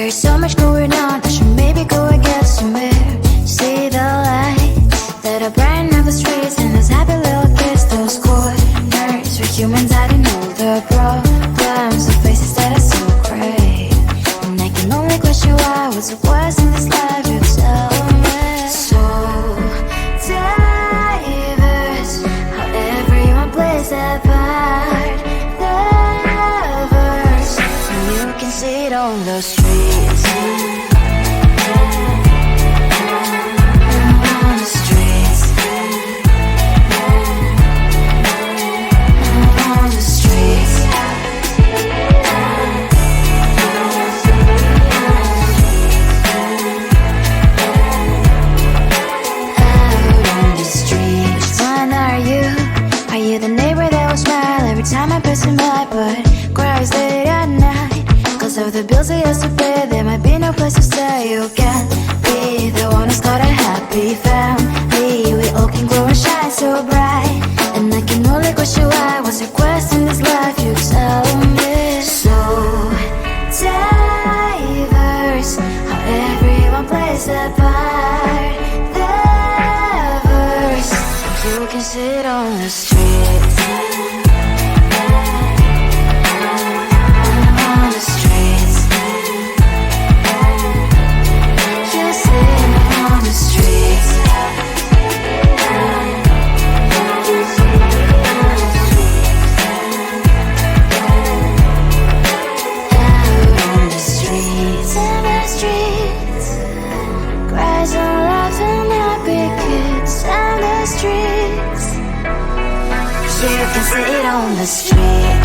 There's so much going on, I should maybe go and get some air. See the lights that are brighten up the streets, and those happy little kids, those corners where humans hiding all the problems, the faces that are so gray. And I can only question why, what's the worst in this life, you tell me. So diverse, how everyone plays their part. The verse, and you can see it on the streets. Of the bills I used to pay, there might be no place to stay. You can't be the one who's got a happy family. We all can grow and shine so bright, and I can only question why. What's your quest in this life, you tell me. So diverse, how everyone plays their part. The verse, you can sit on the streets. You can sit on the streets. On the streets. On the streets.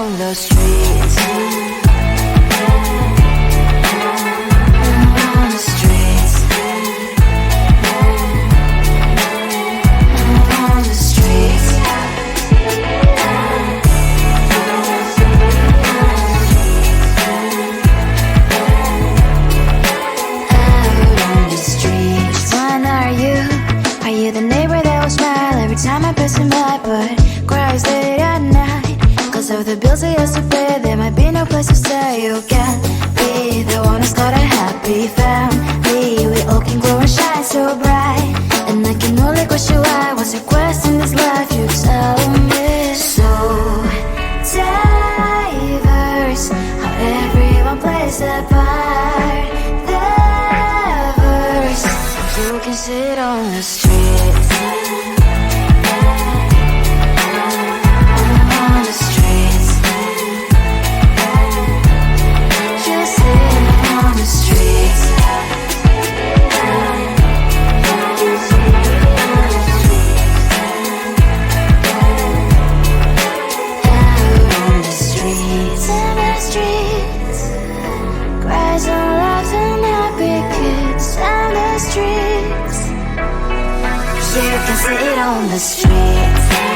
on the streets. On the streets. On the streets. The neighbor that will smile every time I pass him by, but cries late at night. Cause of the bills he has to pay, there might be no place to stay. You can't be the one who's got a happy family. We all can grow and shine so bright, and I can only question why. What's your quest in this life? You tell me. So diverse, how everyone plays their part. Diverse, you can sit on the street. On the streets. You sit on the streets. Out on the streets. In the streets. Cries and laughs and happy kids. And the streets. You can sit on the streets.